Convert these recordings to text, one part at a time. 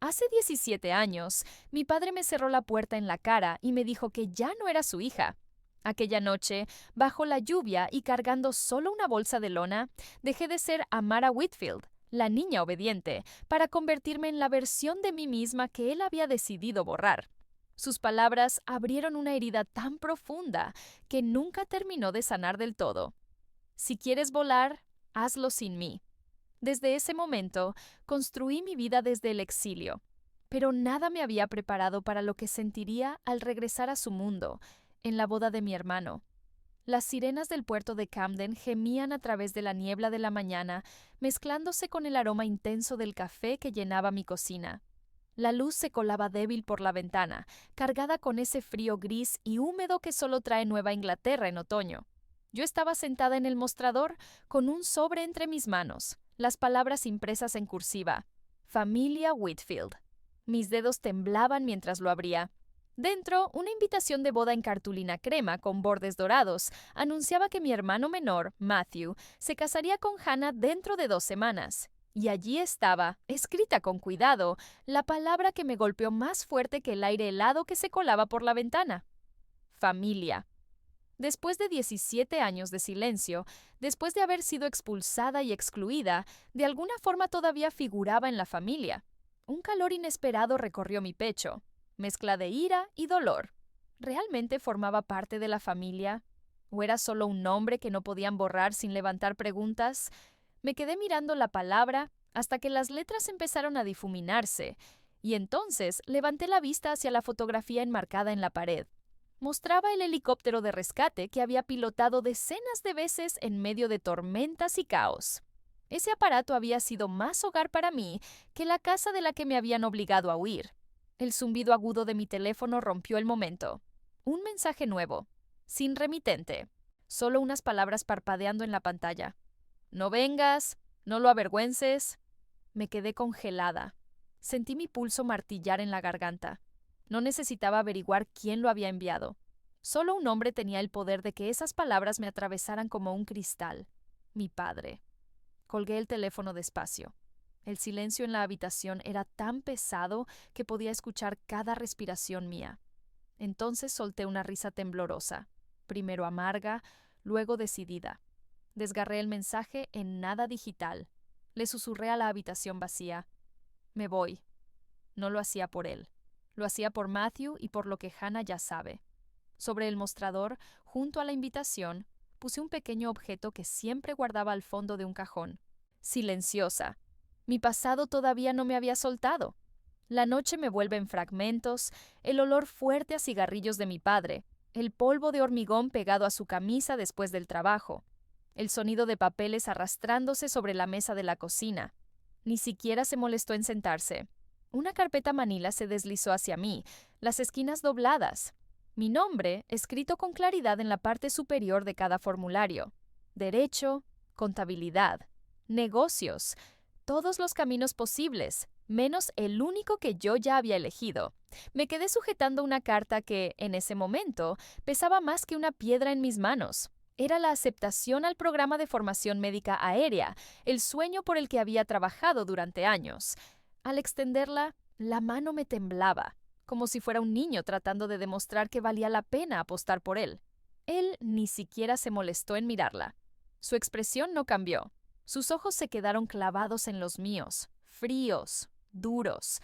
Hace 17 años, mi padre me cerró la puerta en la cara y me dijo que ya no era su hija. Aquella noche, bajo la lluvia y cargando solo una bolsa de lona, dejé de ser Amara Whitfield, la niña obediente, para convertirme en la versión de mí misma que él había decidido borrar. Sus palabras abrieron una herida tan profunda que nunca terminó de sanar del todo. Si quieres volar, hazlo sin mí. Desde ese momento, construí mi vida desde el exilio, pero nada me había preparado para lo que sentiría al regresar a su mundo, en la boda de mi hermano. Las sirenas del puerto de Camden gemían a través de la niebla de la mañana, mezclándose con el aroma intenso del café que llenaba mi cocina. La luz se colaba débil por la ventana, cargada con ese frío gris y húmedo que solo trae Nueva Inglaterra en otoño. Yo estaba sentada en el mostrador, con un sobre entre mis manos, las palabras impresas en cursiva: Familia Whitfield. Mis dedos temblaban mientras lo abría. Dentro, una invitación de boda en cartulina crema con bordes dorados anunciaba que mi hermano menor, Matthew, se casaría con Hannah dentro de 2 semanas. Y allí estaba, escrita con cuidado, la palabra que me golpeó más fuerte que el aire helado que se colaba por la ventana: familia. Después de 17 años de silencio, después de haber sido expulsada y excluida, de alguna forma todavía figuraba en la familia. Un calor inesperado recorrió mi pecho, mezcla de ira y dolor. ¿Realmente formaba parte de la familia? ¿O era solo un nombre que no podían borrar sin levantar preguntas? Me quedé mirando la palabra hasta que las letras empezaron a difuminarse, y entonces levanté la vista hacia la fotografía enmarcada en la pared. Mostraba el helicóptero de rescate que había pilotado decenas de veces en medio de tormentas y caos. Ese aparato había sido más hogar para mí que la casa de la que me habían obligado a huir. El zumbido agudo de mi teléfono rompió el momento. Un mensaje nuevo, sin remitente, solo unas palabras parpadeando en la pantalla. No vengas, no lo avergüences. Me quedé congelada. Sentí mi pulso martillar en la garganta. No necesitaba averiguar quién lo había enviado. Solo un hombre tenía el poder de que esas palabras me atravesaran como un cristal: mi padre. Colgué el teléfono despacio. El silencio en la habitación era tan pesado que podía escuchar cada respiración mía. Entonces solté una risa temblorosa, primero amarga, luego decidida. Desgarré el mensaje en nada digital. Le susurré a la habitación vacía: me voy. No lo hacía por él. Lo hacía por Matthew y por lo que Hannah ya sabe. Sobre el mostrador, junto a la invitación, puse un pequeño objeto que siempre guardaba al fondo de un cajón. Silenciosa. Mi pasado todavía no me había soltado. La noche me vuelve en fragmentos, el olor fuerte a cigarrillos de mi padre, el polvo de hormigón pegado a su camisa después del trabajo, el sonido de papeles arrastrándose sobre la mesa de la cocina. Ni siquiera se molestó en sentarse. Una carpeta manila se deslizó hacia mí, las esquinas dobladas. Mi nombre, escrito con claridad en la parte superior de cada formulario. Derecho, contabilidad, negocios, todos los caminos posibles, menos el único que yo ya había elegido. Me quedé sujetando una carta que, en ese momento, pesaba más que una piedra en mis manos. Era la aceptación al programa de formación médica aérea, el sueño por el que había trabajado durante años. Al extenderla, la mano me temblaba, como si fuera un niño tratando de demostrar que valía la pena apostar por él. Él ni siquiera se molestó en mirarla. Su expresión no cambió. Sus ojos se quedaron clavados en los míos, fríos, duros.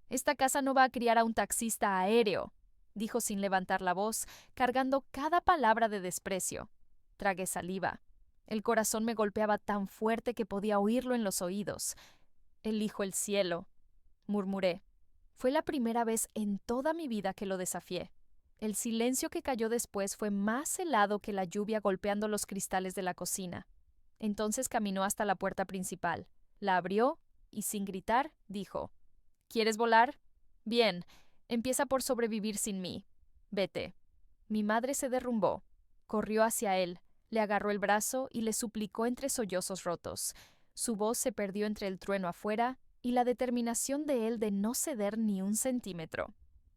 «Esta casa no va a criar a un taxista aéreo», dijo sin levantar la voz, cargando cada palabra de desprecio. Tragué saliva. El corazón me golpeaba tan fuerte que podía oírlo en los oídos. «Elijo el cielo», murmuré. Fue la primera vez en toda mi vida que lo desafié. El silencio que cayó después fue más helado que la lluvia golpeando los cristales de la cocina. Entonces caminó hasta la puerta principal. La abrió y, sin gritar, dijo: «¿Quieres volar? Bien, empieza por sobrevivir sin mí. Vete». Mi madre se derrumbó. Corrió hacia él, le agarró el brazo y le suplicó entre sollozos rotos. Su voz se perdió entre el trueno afuera y la determinación de él de no ceder ni un centímetro.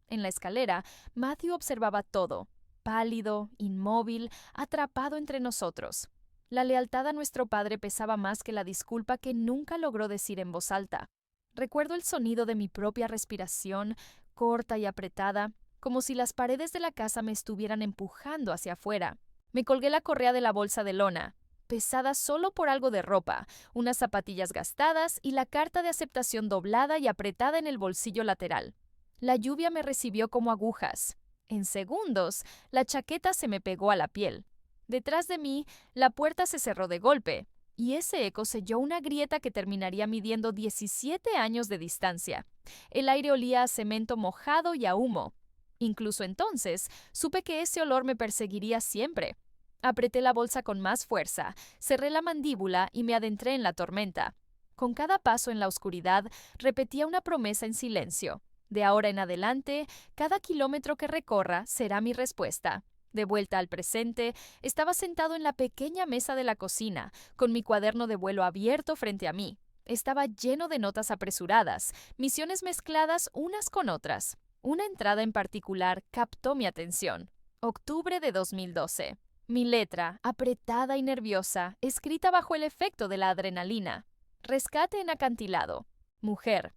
En la escalera, Matthew observaba todo, pálido, inmóvil, atrapado entre nosotros. La lealtad a nuestro padre pesaba más que la disculpa que nunca logró decir en voz alta. Recuerdo el sonido de mi propia respiración, corta y apretada, como si las paredes de la casa me estuvieran empujando hacia afuera. Me colgué la correa de la bolsa de lona, pesada solo por algo de ropa, unas zapatillas gastadas y la carta de aceptación doblada y apretada en el bolsillo lateral. La lluvia me recibió como agujas. En segundos, la chaqueta se me pegó a la piel. Detrás de mí, la puerta se cerró de golpe, y ese eco selló una grieta que terminaría midiendo 17 años de distancia. El aire olía a cemento mojado y a humo. Incluso entonces, supe que ese olor me perseguiría siempre. Apreté la bolsa con más fuerza, cerré la mandíbula y me adentré en la tormenta. Con cada paso en la oscuridad, repetía una promesa en silencio. De ahora en adelante, cada kilómetro que recorra será mi respuesta. De vuelta al presente, estaba sentado en la pequeña mesa de la cocina, con mi cuaderno de vuelo abierto frente a mí. Estaba lleno de notas apresuradas, misiones mezcladas unas con otras. Una entrada en particular captó mi atención. Octubre de 2012. Mi letra, apretada y nerviosa, escrita bajo el efecto de la adrenalina. Rescate en acantilado. Mujer.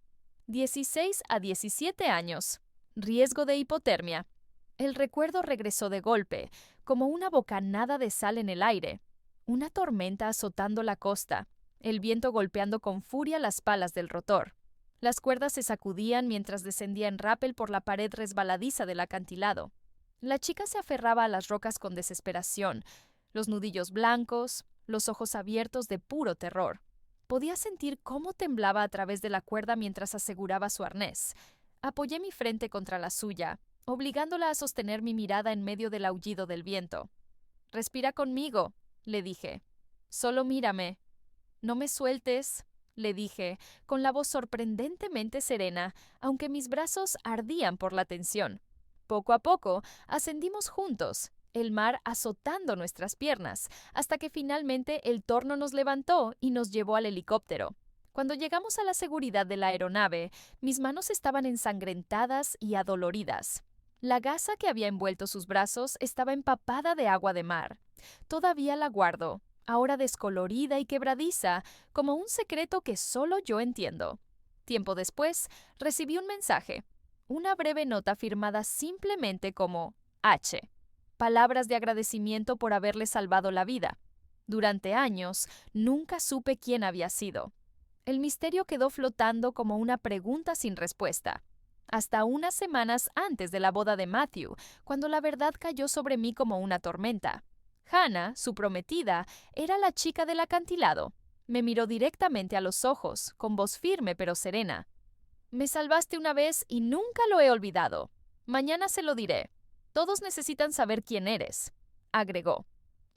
16 a 17 años. Riesgo de hipotermia. El recuerdo regresó de golpe, como una bocanada de sal en el aire. Una tormenta azotando la costa, el viento golpeando con furia las palas del rotor. Las cuerdas se sacudían mientras descendía en rappel por la pared resbaladiza del acantilado. La chica se aferraba a las rocas con desesperación, los nudillos blancos, los ojos abiertos de puro terror. Podía sentir cómo temblaba a través de la cuerda mientras aseguraba su arnés. Apoyé mi frente contra la suya, obligándola a sostener mi mirada en medio del aullido del viento. «Respira conmigo», le dije. «Solo mírame». «No me sueltes», le dije, con la voz sorprendentemente serena, aunque mis brazos ardían por la tensión. Poco a poco, ascendimos juntos, el mar azotando nuestras piernas, hasta que finalmente el torno nos levantó y nos llevó al helicóptero. Cuando llegamos a la seguridad de la aeronave, mis manos estaban ensangrentadas y adoloridas. La gasa que había envuelto sus brazos estaba empapada de agua de mar. Todavía la guardo, ahora descolorida y quebradiza, como un secreto que solo yo entiendo. Tiempo después, recibí un mensaje, una breve nota firmada simplemente como H. Palabras de agradecimiento por haberle salvado la vida. Durante años, nunca supe quién había sido. El misterio quedó flotando como una pregunta sin respuesta. Hasta unas semanas antes de la boda de Matthew, cuando la verdad cayó sobre mí como una tormenta. Hannah, su prometida, era la chica del acantilado. Me miró directamente a los ojos, con voz firme pero serena. «Me salvaste una vez y nunca lo he olvidado. Mañana se lo diré. Todos necesitan saber quién eres», agregó.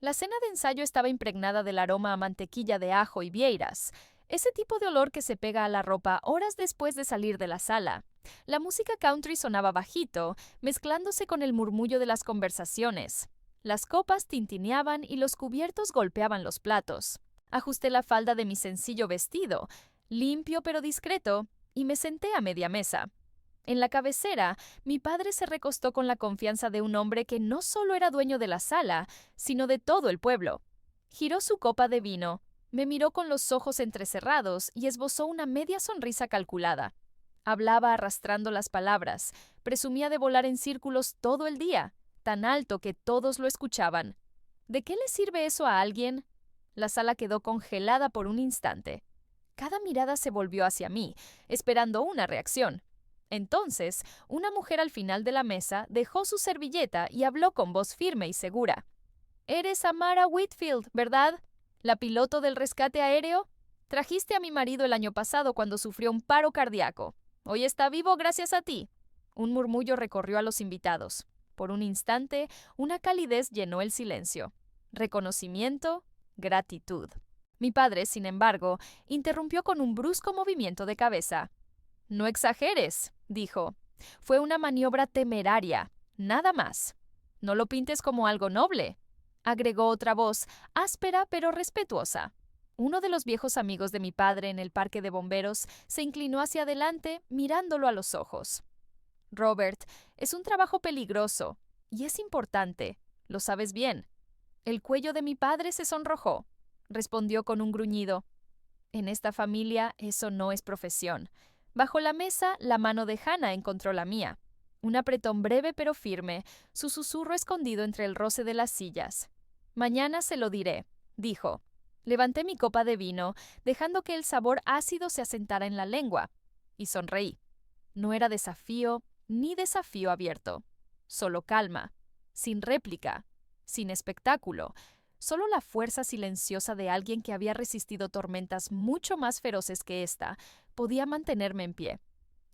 La cena de ensayo estaba impregnada del aroma a mantequilla de ajo y vieiras, ese tipo de olor que se pega a la ropa horas después de salir de la sala. La música country sonaba bajito, mezclándose con el murmullo de las conversaciones. Las copas tintineaban y los cubiertos golpeaban los platos. Ajusté la falda de mi sencillo vestido, limpio pero discreto, y me senté a media mesa. En la cabecera, mi padre se recostó con la confianza de un hombre que no solo era dueño de la sala, sino de todo el pueblo. Giró su copa de vino, me miró con los ojos entrecerrados y esbozó una media sonrisa calculada. Hablaba arrastrando las palabras, presumía de volar en círculos todo el día, tan alto que todos lo escuchaban. ¿De qué le sirve eso a alguien? La sala quedó congelada por un instante. Cada mirada se volvió hacia mí, esperando una reacción. Entonces, una mujer al final de la mesa dejó su servilleta y habló con voz firme y segura. «Eres Amara Whitfield, ¿verdad? ¿La piloto del rescate aéreo? Trajiste a mi marido el año pasado cuando sufrió un paro cardíaco. Hoy está vivo gracias a ti». Un murmullo recorrió a los invitados. Por un instante, una calidez llenó el silencio. Reconocimiento, gratitud. Mi padre, sin embargo, interrumpió con un brusco movimiento de cabeza. «No exageres», dijo. «Fue una maniobra temeraria, nada más. No lo pintes como algo noble», agregó otra voz, áspera pero respetuosa. Uno de los viejos amigos de mi padre en el parque de bomberos se inclinó hacia adelante, mirándolo a los ojos. «Robert, es un trabajo peligroso, y es importante, lo sabes bien». El cuello de mi padre se sonrojó. Respondió con un gruñido. En esta familia eso no es profesión. Bajo la mesa, la mano de Hannah encontró la mía. Un apretón breve pero firme, su susurro escondido entre el roce de las sillas. Mañana se lo diré, dijo. Levanté mi copa de vino, dejando que el sabor ácido se asentara en la lengua, y sonreí. No era desafío ni desafío abierto, solo calma, sin réplica, sin espectáculo, solo la fuerza silenciosa de alguien que había resistido tormentas mucho más feroces que esta podía mantenerme en pie.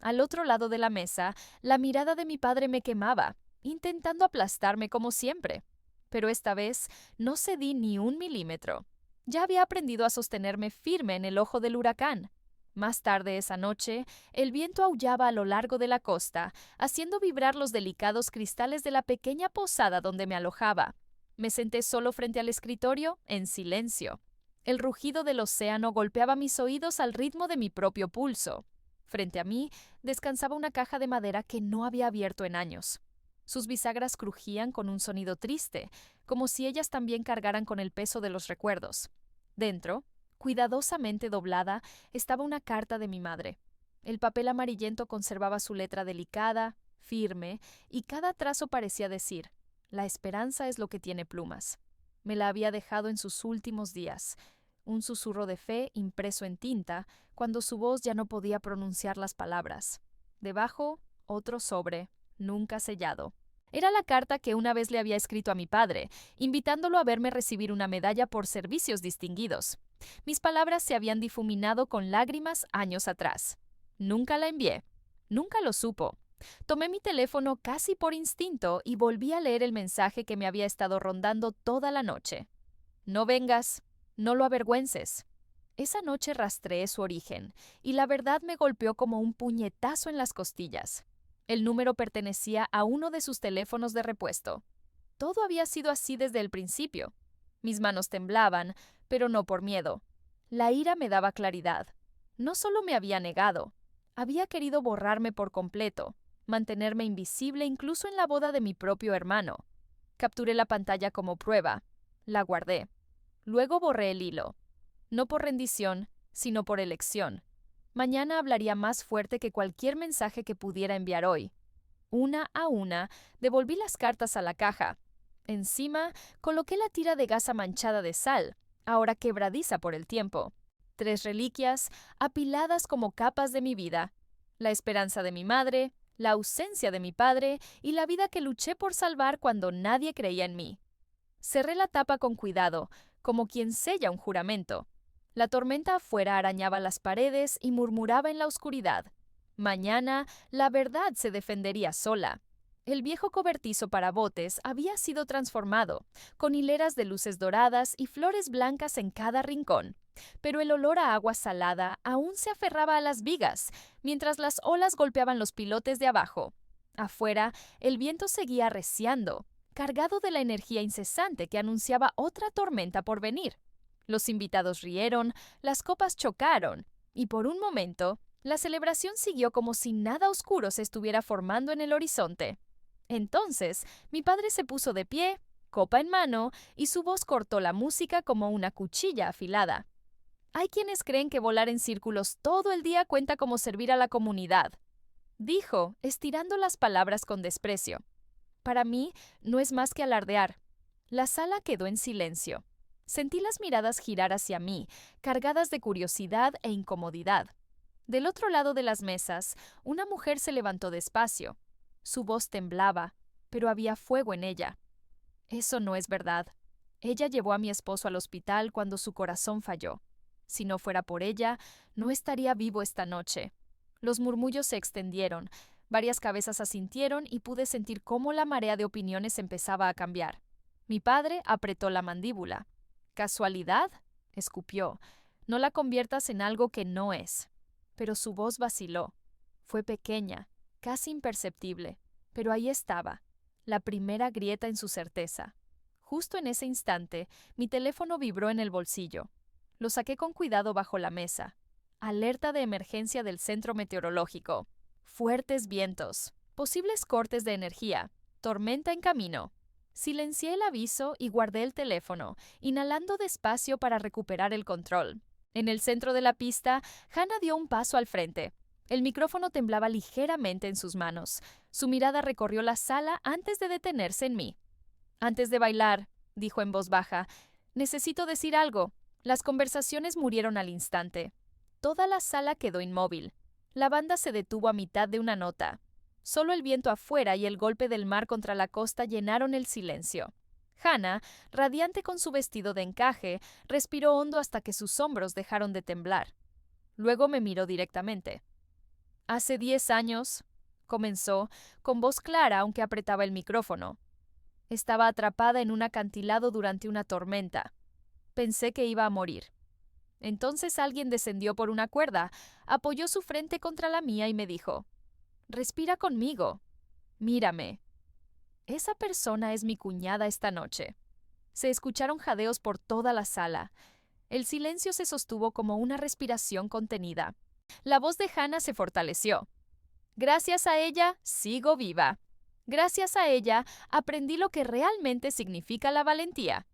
Al otro lado de la mesa, la mirada de mi padre me quemaba, intentando aplastarme como siempre. Pero esta vez no cedí ni un milímetro. Ya había aprendido a sostenerme firme en el ojo del huracán. Más tarde esa noche, el viento aullaba a lo largo de la costa, haciendo vibrar los delicados cristales de la pequeña posada donde me alojaba. Me senté solo frente al escritorio, en silencio. El rugido del océano golpeaba mis oídos al ritmo de mi propio pulso. Frente a mí descansaba una caja de madera que no había abierto en años. Sus bisagras crujían con un sonido triste, como si ellas también cargaran con el peso de los recuerdos. Dentro, cuidadosamente doblada, estaba una carta de mi madre. El papel amarillento conservaba su letra delicada, firme, y cada trazo parecía decir: la esperanza es lo que tiene plumas. Me la había dejado en sus últimos días. Un susurro de fe impreso en tinta, cuando su voz ya no podía pronunciar las palabras. Debajo, otro sobre, nunca sellado. Era la carta que una vez le había escrito a mi padre, invitándolo a verme recibir una medalla por servicios distinguidos. Mis palabras se habían difuminado con lágrimas años atrás. Nunca la envié. Nunca lo supo. Tomé mi teléfono casi por instinto y volví a leer el mensaje que me había estado rondando toda la noche. No vengas, no lo avergüences. Esa noche rastreé su origen, y la verdad me golpeó como un puñetazo en las costillas. El número pertenecía a uno de sus teléfonos de repuesto. Todo había sido así desde el principio. Mis manos temblaban, pero no por miedo. La ira me daba claridad. No solo me había negado, había querido borrarme por completo, mantenerme invisible incluso en la boda de mi propio hermano. Capturé la pantalla como prueba. La guardé. Luego borré el hilo. No por rendición, sino por elección. Mañana hablaría más fuerte que cualquier mensaje que pudiera enviar hoy. Una a una, devolví las cartas a la caja. Encima, coloqué la tira de gasa manchada de sal, ahora quebradiza por el tiempo. 3 reliquias, apiladas como capas de mi vida. La esperanza de mi madre, la ausencia de mi padre y la vida que luché por salvar cuando nadie creía en mí. Cerré la tapa con cuidado, como quien sella un juramento. La tormenta afuera arañaba las paredes y murmuraba en la oscuridad. Mañana la verdad se defendería sola. El viejo cobertizo para botes había sido transformado, con hileras de luces doradas y flores blancas en cada rincón, pero el olor a agua salada aún se aferraba a las vigas, mientras las olas golpeaban los pilotes de abajo. Afuera, el viento seguía arreciando, cargado de la energía incesante que anunciaba otra tormenta por venir. Los invitados rieron, las copas chocaron, y por un momento, la celebración siguió como si nada oscuro se estuviera formando en el horizonte. Entonces, mi padre se puso de pie, copa en mano, y su voz cortó la música como una cuchilla afilada. Hay quienes creen que volar en círculos todo el día cuenta como servir a la comunidad, dijo, estirando las palabras con desprecio. Para mí, no es más que alardear. La sala quedó en silencio. Sentí las miradas girar hacia mí, cargadas de curiosidad e incomodidad. Del otro lado de las mesas, una mujer se levantó despacio. Su voz temblaba, pero había fuego en ella. Eso no es verdad. Ella llevó a mi esposo al hospital cuando su corazón falló. Si no fuera por ella, no estaría vivo esta noche. Los murmullos se extendieron, varias cabezas asintieron y pude sentir cómo la marea de opiniones empezaba a cambiar. Mi padre apretó la mandíbula. ¿Casualidad? Escupió. No la conviertas en algo que no es. Pero su voz vaciló. Fue pequeña, casi imperceptible, pero ahí estaba, la primera grieta en su certeza. Justo en ese instante, mi teléfono vibró en el bolsillo. Lo saqué con cuidado bajo la mesa. Alerta de emergencia del centro meteorológico. Fuertes vientos. Posibles cortes de energía. Tormenta en camino. Silencié el aviso y guardé el teléfono, inhalando despacio para recuperar el control. En el centro de la pista, Hannah dio un paso al frente. El micrófono temblaba ligeramente en sus manos. Su mirada recorrió la sala antes de detenerse en mí. Antes de bailar, dijo en voz baja, necesito decir algo. Las conversaciones murieron al instante. Toda la sala quedó inmóvil. La banda se detuvo a mitad de una nota. Solo el viento afuera y el golpe del mar contra la costa llenaron el silencio. Hannah, radiante con su vestido de encaje, respiró hondo hasta que sus hombros dejaron de temblar. Luego me miró directamente. Hace 10 años, comenzó, con voz clara aunque apretaba el micrófono. Estaba atrapada en un acantilado durante una tormenta. Pensé que iba a morir. Entonces alguien descendió por una cuerda, apoyó su frente contra la mía y me dijo, «Respira conmigo. Mírame». Esa persona es mi cuñada esta noche. Se escucharon jadeos por toda la sala. El silencio se sostuvo como una respiración contenida. La voz de Hannah se fortaleció. Gracias a ella, sigo viva. Gracias a ella, aprendí lo que realmente significa la valentía.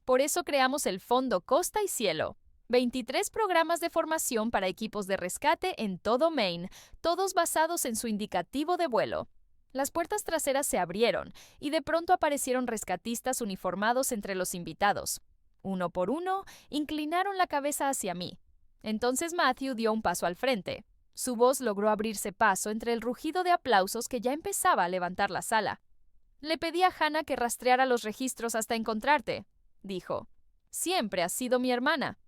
Por eso creamos el Fondo Costa y Cielo. 23 programas de formación para equipos de rescate en todo Maine, todos basados en su indicativo de vuelo. Las puertas traseras se abrieron y de pronto aparecieron rescatistas uniformados entre los invitados. Uno por uno, inclinaron la cabeza hacia mí. Entonces Matthew dio un paso al frente. Su voz logró abrirse paso entre el rugido de aplausos que ya empezaba a levantar la sala. Le pedí a Hannah que rastreara los registros hasta encontrarte, dijo. Siempre has sido mi hermana.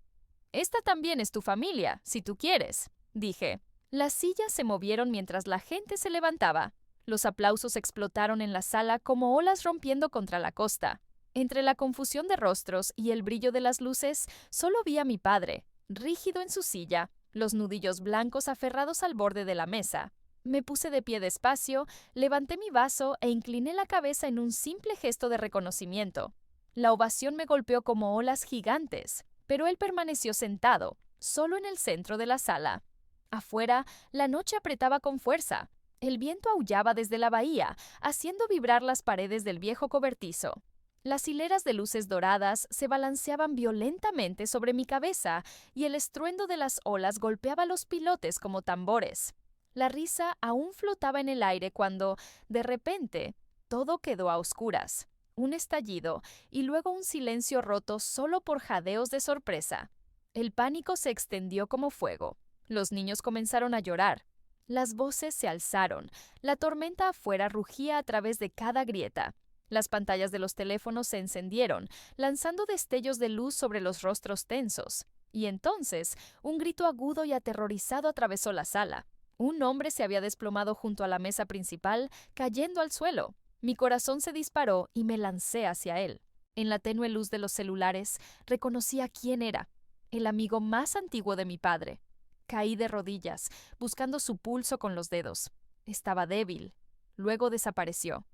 Esta también es tu familia, si tú quieres, dije. Las sillas se movieron mientras la gente se levantaba. Los aplausos explotaron en la sala como olas rompiendo contra la costa. Entre la confusión de rostros y el brillo de las luces, solo vi a mi padre, rígido en su silla, los nudillos blancos aferrados al borde de la mesa. Me puse de pie despacio, levanté mi vaso e incliné la cabeza en un simple gesto de reconocimiento. La ovación me golpeó como olas gigantes, pero él permaneció sentado, solo en el centro de la sala. Afuera, la noche apretaba con fuerza. El viento aullaba desde la bahía, haciendo vibrar las paredes del viejo cobertizo. Las hileras de luces doradas se balanceaban violentamente sobre mi cabeza y el estruendo de las olas golpeaba los pilotes como tambores. La risa aún flotaba en el aire cuando, de repente, todo quedó a oscuras. Un estallido y luego un silencio roto solo por jadeos de sorpresa. El pánico se extendió como fuego. Los niños comenzaron a llorar. Las voces se alzaron. La tormenta afuera rugía a través de cada grieta. Las pantallas de los teléfonos se encendieron, lanzando destellos de luz sobre los rostros tensos. Y entonces, un grito agudo y aterrorizado atravesó la sala. Un hombre se había desplomado junto a la mesa principal, cayendo al suelo. Mi corazón se disparó y me lancé hacia él. En la tenue luz de los celulares, reconocí a quién era, el amigo más antiguo de mi padre. Caí de rodillas, buscando su pulso con los dedos. Estaba débil. Luego desapareció.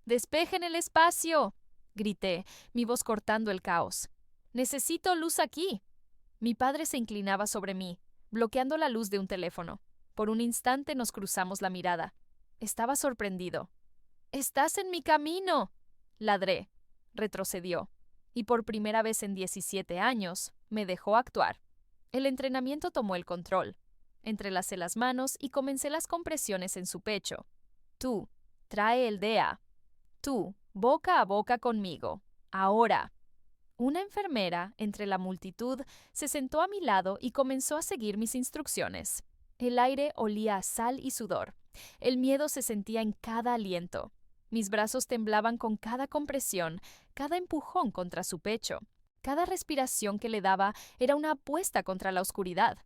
«¡Despejen el espacio!», grité, mi voz cortando el caos. «¡Necesito luz aquí!». Mi padre se inclinaba sobre mí, bloqueando la luz de un teléfono. Por un instante nos cruzamos la mirada. Estaba sorprendido. «¡Estás en mi camino!», ladré. Retrocedió. Y por primera vez en 17 años, me dejó actuar. El entrenamiento tomó el control. Entrelacé las manos y comencé las compresiones en su pecho. «Tú, trae el DEA. Tú, boca a boca conmigo. Ahora». Una enfermera, entre la multitud, se sentó a mi lado y comenzó a seguir mis instrucciones. El aire olía a sal y sudor. El miedo se sentía en cada aliento. Mis brazos temblaban con cada compresión, cada empujón contra su pecho. Cada respiración que le daba era una apuesta contra la oscuridad.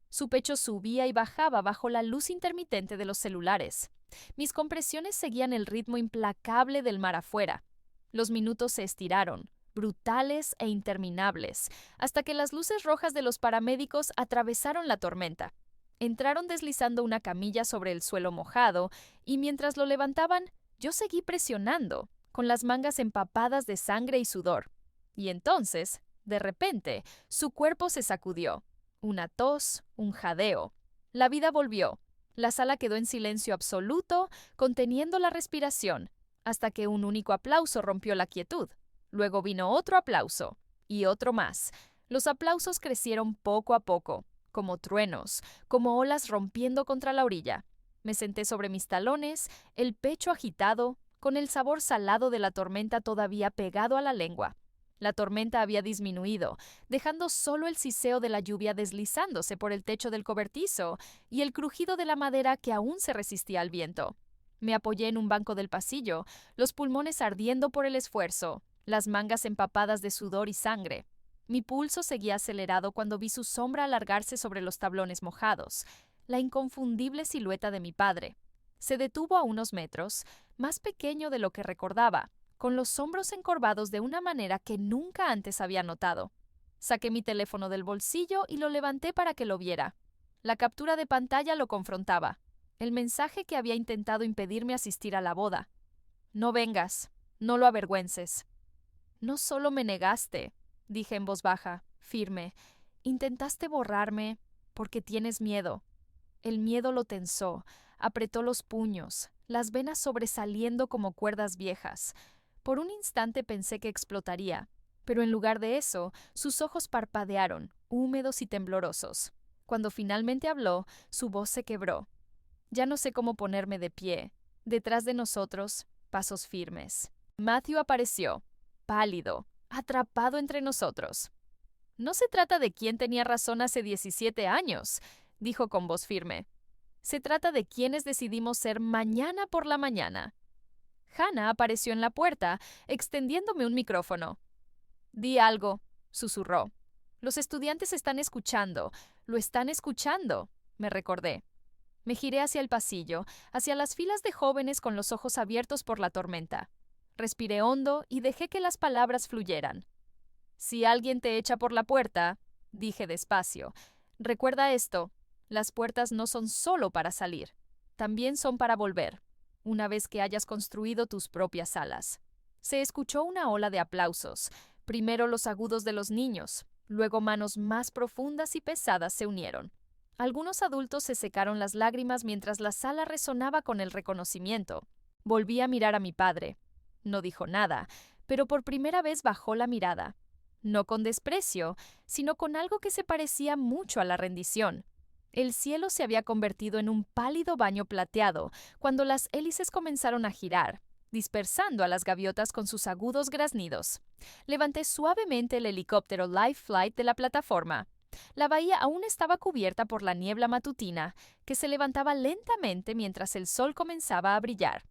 Su pecho subía y bajaba bajo la luz intermitente de los celulares. Mis compresiones seguían el ritmo implacable del mar afuera. Los minutos se estiraron, brutales e interminables, hasta que las luces rojas de los paramédicos atravesaron la tormenta. Entraron deslizando una camilla sobre el suelo mojado, y mientras lo levantaban, yo seguí presionando, con las mangas empapadas de sangre y sudor. Y entonces, de repente, su cuerpo se sacudió. Una tos, un jadeo. La vida volvió. La sala quedó en silencio absoluto, conteniendo la respiración, hasta que un único aplauso rompió la quietud. Luego vino otro aplauso, y otro más. Los aplausos crecieron poco a poco, como truenos, como olas rompiendo contra la orilla. Me senté sobre mis talones, el pecho agitado, con el sabor salado de la tormenta todavía pegado a la lengua. La tormenta había disminuido, dejando solo el siseo de la lluvia deslizándose por el techo del cobertizo y el crujido de la madera que aún se resistía al viento. Me apoyé en un banco del pasillo, los pulmones ardiendo por el esfuerzo, las mangas empapadas de sudor y sangre. Mi pulso seguía acelerado cuando vi su sombra alargarse sobre los tablones mojados, la inconfundible silueta de mi padre. Se detuvo a unos metros, más pequeño de lo que recordaba, con los hombros encorvados de una manera que nunca antes había notado. Saqué mi teléfono del bolsillo y lo levanté para que lo viera. La captura de pantalla lo confrontaba. El mensaje que había intentado impedirme asistir a la boda. No vengas, no lo avergüences. No solo me negaste, dije en voz baja, firme. Intentaste borrarme porque tienes miedo. El miedo lo tensó, apretó los puños, las venas sobresaliendo como cuerdas viejas. Por un instante pensé que explotaría, pero en lugar de eso, sus ojos parpadearon, húmedos y temblorosos. Cuando finalmente habló, su voz se quebró. Ya no sé cómo ponerme de pie. Detrás de nosotros, pasos firmes. Matthew apareció, pálido, atrapado entre nosotros. No se trata de quién tenía razón hace 17 años, dijo con voz firme. Se trata de quiénes decidimos ser mañana por la mañana. Hannah apareció en la puerta, extendiéndome un micrófono. Di algo, susurró. Los estudiantes están escuchando, lo están escuchando, me recordé. Me giré hacia el pasillo, hacia las filas de jóvenes con los ojos abiertos por la tormenta. Respiré hondo y dejé que las palabras fluyeran. Si alguien te echa por la puerta, dije despacio, recuerda esto, las puertas no son solo para salir, también son para volver, una vez que hayas construido tus propias alas. Se escuchó una ola de aplausos, primero los agudos de los niños, luego manos más profundas y pesadas se unieron. Algunos adultos se secaron las lágrimas mientras la sala resonaba con el reconocimiento. Volví a mirar a mi padre. No dijo nada, pero por primera vez bajó la mirada. No con desprecio, sino con algo que se parecía mucho a la rendición. El cielo se había convertido en un pálido baño plateado cuando las hélices comenzaron a girar, dispersando a las gaviotas con sus agudos graznidos. Levanté suavemente el helicóptero Life Flight de la plataforma. La bahía aún estaba cubierta por la niebla matutina, que se levantaba lentamente mientras el sol comenzaba a brillar.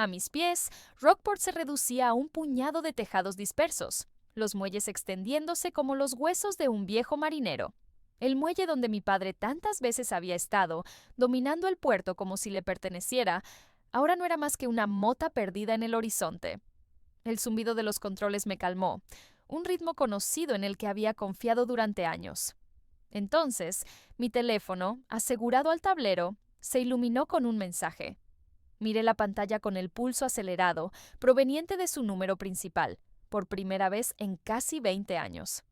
A mis pies, Rockport se reducía a un puñado de tejados dispersos, los muelles extendiéndose como los huesos de un viejo marinero. El muelle donde mi padre tantas veces había estado, dominando el puerto como si le perteneciera, ahora no era más que una mota perdida en el horizonte. El zumbido de los controles me calmó, un ritmo conocido en el que había confiado durante años. Entonces, mi teléfono, asegurado al tablero, se iluminó con un mensaje. Miré la pantalla con el pulso acelerado, proveniente de su número principal, por primera vez en casi 20 años.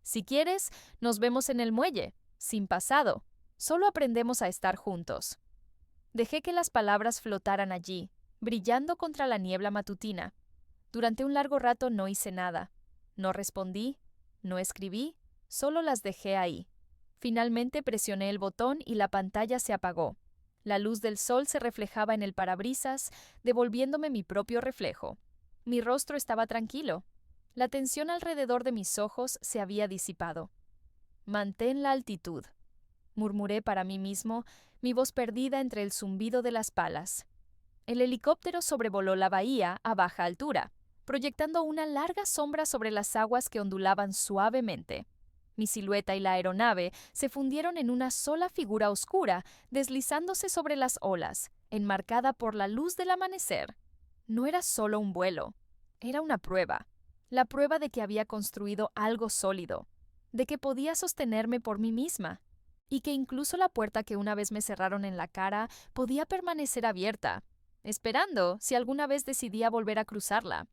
Si quieres, nos vemos en el muelle, sin pasado. Solo aprendemos a estar juntos. Dejé que las palabras flotaran allí, brillando contra la niebla matutina. Durante un largo rato no hice nada. No respondí, no escribí, solo las dejé ahí. Finalmente presioné el botón y la pantalla se apagó. La luz del sol se reflejaba en el parabrisas, devolviéndome mi propio reflejo. Mi rostro estaba tranquilo. La tensión alrededor de mis ojos se había disipado. Mantén la altitud, murmuré para mí mismo, mi voz perdida entre el zumbido de las palas. El helicóptero sobrevoló la bahía a baja altura, proyectando una larga sombra sobre las aguas que ondulaban suavemente. Mi silueta y la aeronave se fundieron en una sola figura oscura, deslizándose sobre las olas, enmarcada por la luz del amanecer. No era solo un vuelo, era una prueba. La prueba de que había construido algo sólido, de que podía sostenerme por mí misma, y que incluso la puerta que una vez me cerraron en la cara podía permanecer abierta, esperando si alguna vez decidía volver a cruzarla.